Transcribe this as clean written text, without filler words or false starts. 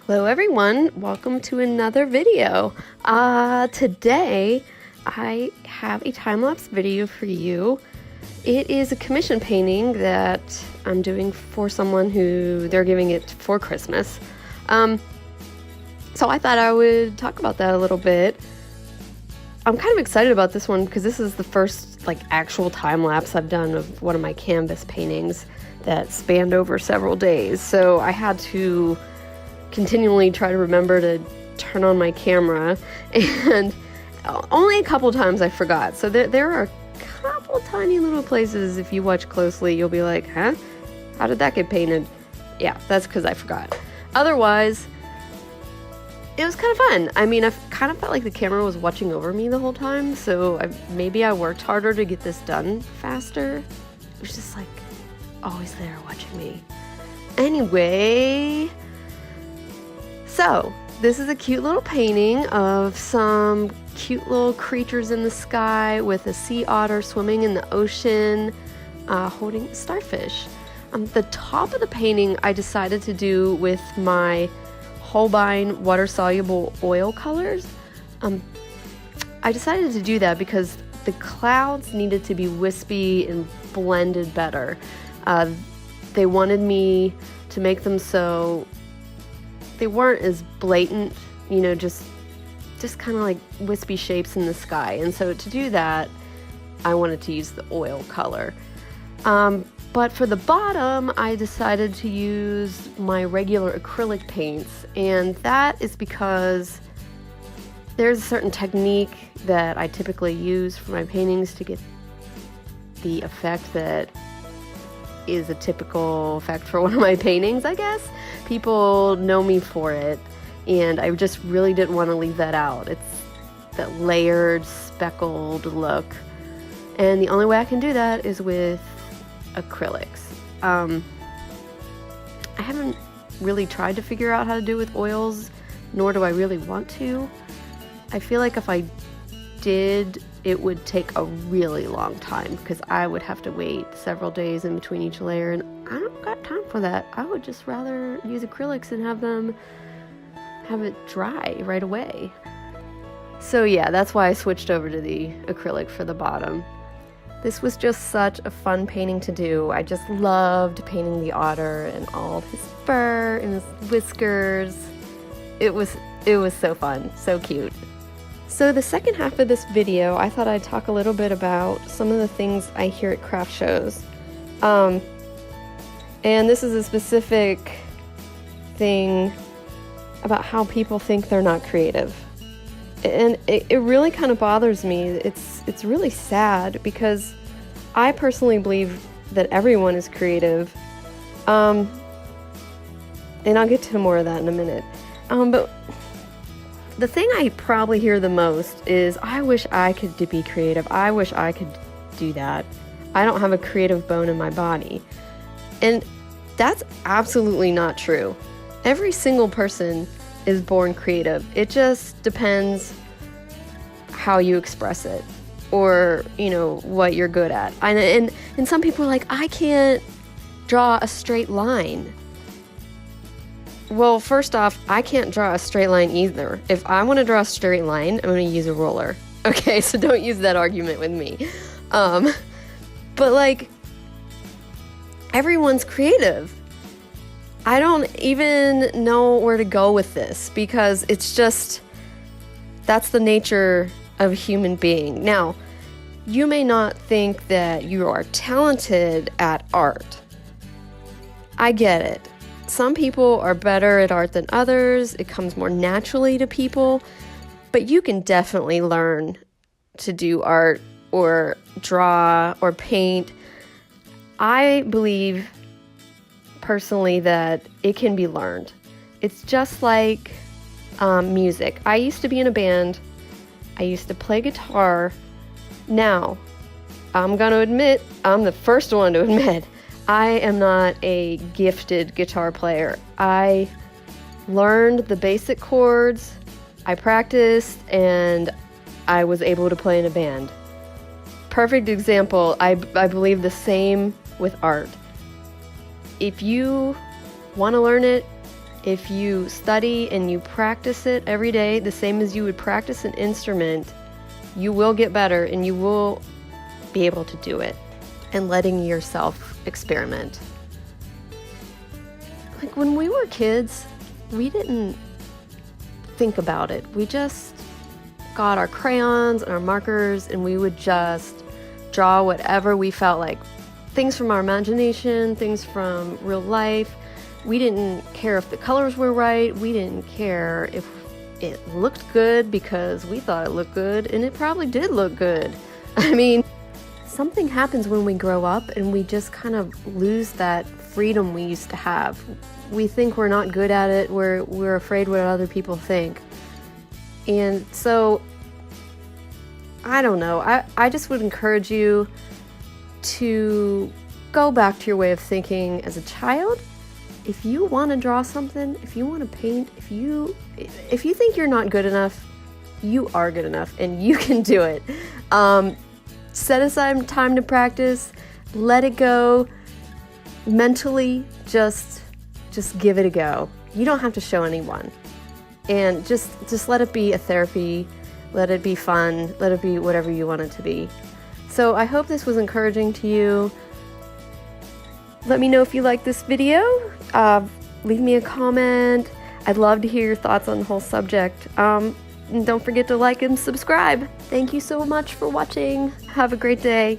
Hello everyone, welcome to another video. Today I have a time-lapse video for you. It is a commission painting that I'm doing for someone who they're giving it for Christmas. So I thought I would talk about that a little bit. I'm kind of excited about this one because this is the first actual time-lapse I've done of one of my canvas paintings that spanned over several days. So I had to continually try to remember to turn on my camera, and only a couple times I forgot. So there are a couple tiny little places, if you watch closely, you'll be like, huh? How did that get painted? Yeah, that's because I forgot. Otherwise, it was kind of fun. I mean, I kind of felt like the camera was watching over me the whole time, so maybe I worked harder to get this done faster. It was just like always there watching me. Anyway, so this is a cute little painting of some cute little creatures in the sky with a sea otter swimming in the ocean, holding a starfish. The top of the painting I decided to do with my Holbein water-soluble oil colors. I decided to do that because the clouds needed to be wispy and blended better. They wanted me to make them so they weren't as blatant, you know, just kind of like wispy shapes in the sky. And so to do that, I wanted to use the oil color. But for the bottom, I decided to use my regular acrylic paints, and that is because there's a certain technique that I typically use for my paintings to get the effect that is a typical effect for one of my paintings, I guess. People know me for it, and I just really didn't want to leave that out. It's that layered, speckled look, and the only way I can do that is with acrylics. I haven't really tried to figure out how to do it with oils, nor do I really want to. I feel like if I did, it would take a really long time because I would have to wait several days in between each layer, and I don't got time for that. I would just rather use acrylics and have it dry right away. So yeah, that's why I switched over to the acrylic for the bottom. This was just such a fun painting to do. I just loved painting the otter and all of his fur and his whiskers. It was so fun, so cute. So the second half of this video, I thought I'd talk a little bit about some of the things I hear at craft shows. And this is a specific thing about how people think they're not creative. And it really kind of bothers me. It's really sad because I personally believe that everyone is creative. And I'll get to more of that in a minute. But the thing I probably hear the most is, I wish I could be creative. I wish I could do that. I don't have a creative bone in my body. And that's absolutely not true. Every single person is born creative. It just depends how you express it, or, you know, what you're good at. And some people are like, I can't draw a straight line. Well, first off, I can't draw a straight line either. If I want to draw a straight line, I'm going to use a ruler. Okay, so don't use that argument with me. But like, everyone's creative. I don't even know where to go with this because it's just, that's the nature of a human being. Now, you may not think that you are talented at art. I get it. Some people are better at art than others. It comes more naturally to people, but you can definitely learn to do art or draw or paint. I believe personally that it can be learned. It's just like music. I used to be in a band. I used to play guitar. Now, I'm going to admit, I'm the first one to admit, I am not a gifted guitar player. I learned the basic chords, I practiced, and I was able to play in a band. Perfect example. I believe the same with art. If you want to learn it, If you study and you practice it every day, the same as you would practice an instrument, you will get better and you will be able to do it, and letting yourself experiment. Like when we were kids, we didn't think about it. We just got our crayons and our markers and we would just draw whatever we felt like. Things from our imagination, things from real life. We didn't care if the colors were right. We didn't care if it looked good because we thought it looked good, and it probably did look good. I mean, something happens when we grow up and we just kind of lose that freedom we used to have. We think we're not good at it. We're afraid what other people think. And so, I don't know. I just would encourage you to go back to your way of thinking as a child. If you want to draw something, if you want to paint, if you think you're not good enough, you are good enough and you can do it. Set aside time to practice, let it go. Mentally, just give it a go. You don't have to show anyone. And just let it be a therapy, let it be fun, let it be whatever you want it to be. So I hope this was encouraging to you. Let me know if you like this video. Leave me a comment. I'd love to hear your thoughts on the whole subject. And don't forget to like and subscribe. Thank you so much for watching. Have a great day.